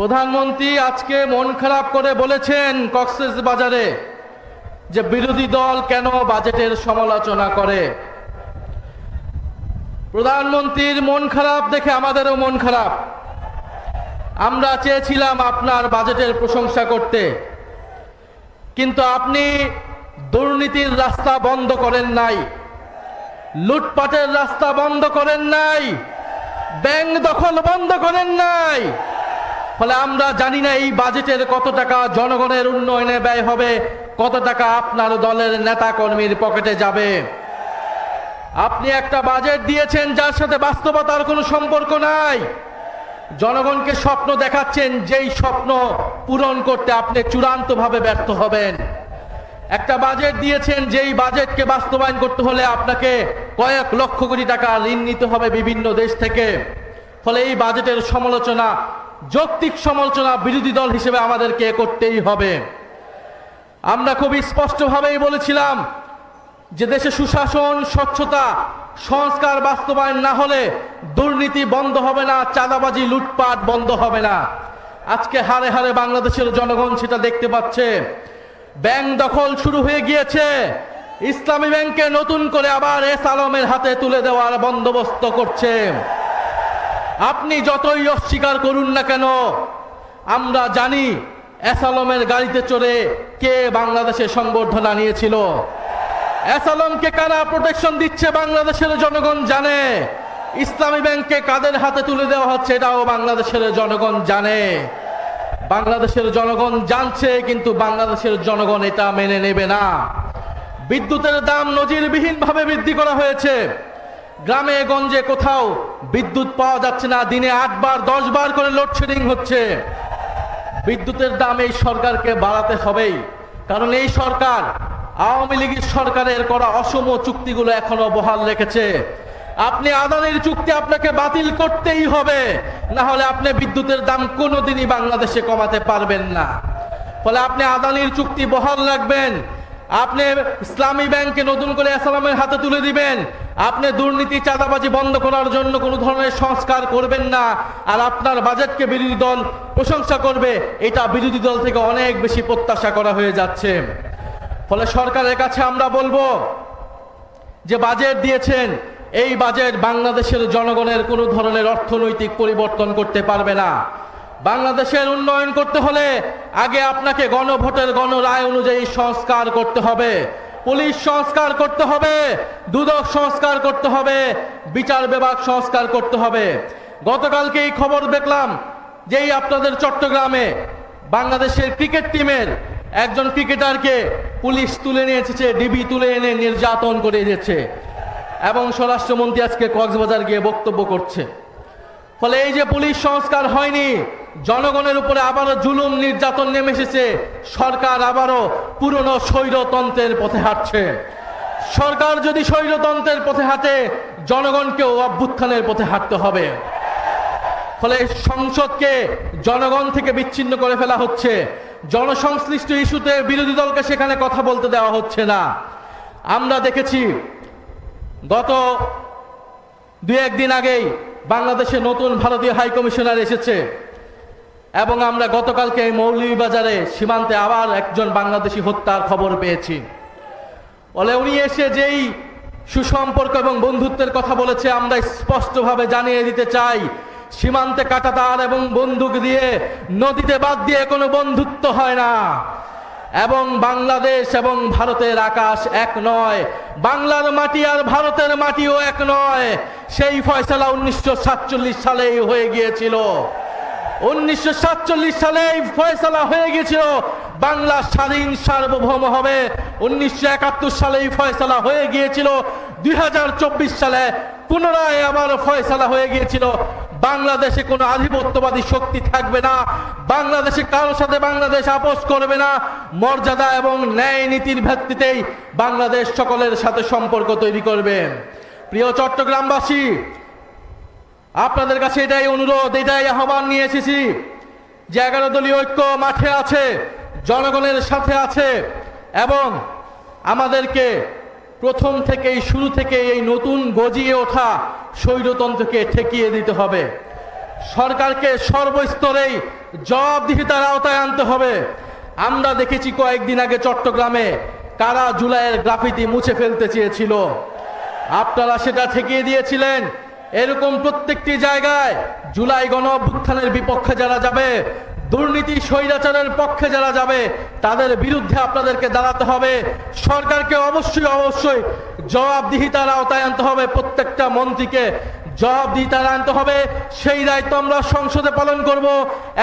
প্রধানমন্ত্রী আজকে মন খারাপ করে বলেছেন কক্সবাজারে যে বিরোধী দল কেন বাজেটের সমালোচনা করে। প্রধানমন্ত্রীর মন খারাপ দেখে আমাদেরও মন খারাপ। আমরা চেয়েছিলাম আপনার বাজেটের প্রশংসা করতে, কিন্তু আপনি দুর্নীতির রাস্তা বন্ধ করেন নাই, লুটপাটের রাস্তা বন্ধ করেন নাই, ব্যাংক দখল বন্ধ করেন নাই। ফলে আমরা জানি না এই বাজেটের কত টাকা জনগণের উন্নয়নে ব্যয় হবে, কত টাকা আপনার দলের নেতা কর্মীর পকেটে যাবে। আপনি একটা বাজেট দিয়েছেন যার সাথে বাস্তবতার কোনো সম্পর্ক নাই। জনগণকে স্বপ্ন দেখাচ্ছেন, যেই স্বপ্ন পূরণ করতে আপনি চূড়ান্তভাবে ব্যর্থ হবেন। একটা বাজেট দিয়েছেন যেই বাজেটকে বাস্তবায়ন করতে হলে আপনাকে কয়েক লক্ষ কোটি টাকা ঋণ নিতে হবে বিভিন্ন দেশ থেকে। ফলে এই বাজেটের সমালোচনা, যৌক্তিক সমালোচনা বিরোধী দল হিসেবে আমাদেরকে করতেই হবে। আমরা খুব স্পষ্টভাবেই বলেছিলাম যে দেশে সুশাসন, স্বচ্ছতা, সংস্কার বাস্তবায়ন না হলে দুর্নীতি বন্ধ হবে না, চাঁদাবাজি, লুটপাট বন্ধ হবে না। আজকে হারে হারে বাংলাদেশের জনগণ সেটা দেখতে পাচ্ছে। ব্যাংক দখল শুরু হয়ে গিয়েছে। ইসলামী ব্যাংকে নতুন করে আবার এস আলমের হাতে তুলে দেওয়ার বন্দোবস্ত করছে। আপনি যতই অস্বীকার করুন না কেন, আমরা জানি এস আলমের গাড়িতে চড়ে কে বাংলাদেশে সংবর্ধনা নিয়েছিল। এস আলমকে কারা প্রোটেকশন দিচ্ছে বাংলাদেশের জনগণ জানে। ইসলামী ব্যাংককে কাদের হাতে তুলে দেওয়া হচ্ছে এটাও বাংলাদেশের জনগণ জানে। বাংলাদেশের জনগণ জানছে, কিন্তু বাংলাদেশের জনগণ এটা মেনে নেবে না। বিদ্যুতের দাম নজিরবিহীনভাবে বৃদ্ধি করা হয়েছে। গ্রামে গঞ্জে কোথাও বিদ্যুৎ পাওয়া যাচ্ছে না, দিনে 8 বার 10 বার করে লোডশেডিং হচ্ছে। বিদ্যুতের দাম এই সরকারকে বাড়াতে হবেই, কারণ এই সরকার আওয়ামী লীগের সরকারের করা অসম চুক্তিগুলো এখনো বহাল রেখেছে। আপনি আদানির চুক্তি আপনাকে বাতিল করতেই হবে, না হলে আপনি বিদ্যুতের দাম কোনোদিনই বাংলাদেশে কমাতে পারবেন না। ফলে আপনি আদানির চুক্তি বহাল রাখবেন, আপনি ইসলামী ব্যাংকে নতুন করে ইসলামের হাতে তুলে দিবেন, আপনি দুর্নীতি, চাঁদাবাজি বন্ধ করার জন্য কোনো ধরনের সংস্কার করবেন না, আর আপনার বাজেটকে বিরোধী দল প্রশংসা করবে, এটা বিরোধী দল থেকে অনেক বেশি প্রত্যাশা করা হয়ে যাচ্ছে। ফলে সরকারের কাছে আমরা বলবো যে বাজেট দিয়েছেন, এই বাজেট বাংলাদেশের জনগণের কোনো ধরনের অর্থনৈতিক পরিবর্তন করতে পারবে না। বাংলাদেশের উন্নয়ন করতে হলে আগে আপনাকে গণভোটের গণরায় অনুযায়ী সংস্কার করতে হবে। পুলিশ সংস্কার করতে হবে, দুদক সংস্কার করতে হবে, বিচার বিভাগ সংস্কার করতে হবে। গতকালকে এই খবর দেখলাম যেই আপনাদের চট্টগ্রামে বাংলাদেশের ক্রিকেট টিমের একজন ক্রিকেটারকে পুলিশ তুলে নিয়ে এসেছে, ডিবি তুলে এনে নির্যাতন করে এসেছে, এবং স্বরাষ্ট্রমন্ত্রী আজকে কক্সবাজার গিয়ে বক্তব্য করছে। ফলে এই যে পুলিশ সংস্কার হয়নি, জনগণের উপরে আবারও জুলুম নির্যাতন নেমে এসেছে। সরকার আবারও পুরনো স্বৈরতন্ত্রের পথে হাঁটছে। সরকার যদি স্বৈরতন্ত্রের পথে হাঁটে, জনগণকেও অভ্যুত্থানের পথে হাঁটতে হবে। ফলে সংসদকে জনগণ থেকে বিচ্ছিন্ন করে ফেলা হচ্ছে। জনসংশ্লিষ্ট ইস্যুতে বিরোধী দলকে সেখানে কথা বলতে দেওয়া হচ্ছে না। আমরা দেখেছি গত 2-1 দিন আগেই বাংলাদেশে নতুন ভারতীয় হাই কমিশনার এসেছে, এবং আমরা গতকালকে এই মৌলভীবাজারে সীমান্তে আবার একজন বাংলাদেশি হত্যার খবর পেয়েছি। বলে উনি এসে যেই সুসম্পর্ক এবং বন্ধুত্বের কথা বলেছে, আমরা স্পষ্টভাবে জানিয়ে দিতে চাই, সীমান্তে কাঁটাতার এবং বন্দুক দিয়ে, নদীতে বাদ দিয়ে কোনো বন্ধুত্ব হয় না। এবং বাংলাদেশ এবং ভারতের আকাশ এক নয়, বাংলার মাটি আর ভারতের মাটিও এক নয়। সেই ফয়সালা 1947 সালেই হয়ে গিয়েছিল। 1947 সালেই ফয়সালা হয়ে গিয়েছিল বাংলা স্বাধীন সার্বভৌম হবে। 1971 সালেই ফয়সালা হয়ে গিয়েছিল। 2024 সালে পুনরায় আবার ফয়সালা হয়ে গিয়েছিল বাংলাদেশে কোনো আধিপত্যবাদী শক্তি থাকবে না, বাংলাদেশে কারোর সাথে বাংলাদেশ আপোষ করবে না। মর্যাদা এবং ন্যায় নীতির ভিত্তিতেই বাংলাদেশ সকলের সাথে সম্পর্ক তৈরি করবে। প্রিয় চট্টগ্রামবাসী, আপনাদের কাছে এটাই অনুরোধ, এটাই আহ্বান নিয়ে এসেছি যে 11 দলীয় ঐক্য মাঠে আছে, জনগণের সাথে আছে, এবং আমাদেরকে প্রথম থেকেই, শুরু থেকে এই নতুন গজিয়ে ওঠা স্বৈরতন্ত্রকে ঠেকিয়ে দিতে হবে। সরকারকে সর্বস্তরেই জবাবদিহিতার আওতায় আনতে হবে। আমরা দেখেছি কয়েকদিন আগে চট্টগ্রামে কারা জুলাইয়ের গ্রাফিতি মুছে ফেলতে চেয়েছিল, আপনারা সেটা ঠেকিয়ে দিয়েছিলেন। এরকম প্রত্যেকটি জায়গায় জুলাই গণ অভ্যুত্থানের বিপক্ষে যারা যাবে, দুর্নীতি স্বৈরাচারের পক্ষে যারা যাবে, তাদের বিরুদ্ধে আপনাদেরকে দাঁড়াতে হবে। সরকারকে অবশ্যই জবাবদিহিতার আওতায় আনতে হবে, প্রত্যেকটা মন্ত্রীকে জবাবদিহিতার আনতে হবে। সেই দায়িত্ব আমরা সংসদে পালন করব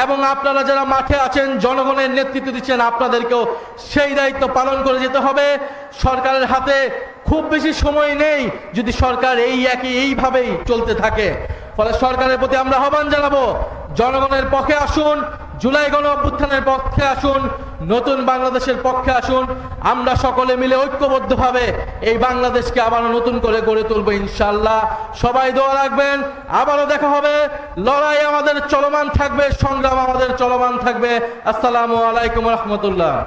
এবং আপনারা যারা মাঠে আছেন, জনগণের নেতৃত্ব দিচ্ছেন, আপনাদেরকেও সেই দায়িত্ব পালন করে যেতে হবে। সরকারের হাতে খুব বেশি সময় নেই যদি সরকার এইভাবেই চলতে থাকে। ফলে সরকারের প্রতি আমরা আহ্বান জানাবো, জনগণের পক্ষে আসুন, জুলাই গণ অভ্যুত্থানের পক্ষে আসুন, নতুন বাংলাদেশের পক্ষে আসুন। আমরা সকলে মিলে ঐক্যবদ্ধভাবে এই বাংলাদেশকে আবারও নতুন করে গড়ে তুলবো ইনশাআল্লাহ। সবাই দোয়া রাখবেন। আবারও দেখা হবে। লড়াই আমাদের চলমান থাকবে, সংগ্রাম আমাদের চলমান থাকবে। আসসালামু আলাইকুম রহমতুল্লাহ।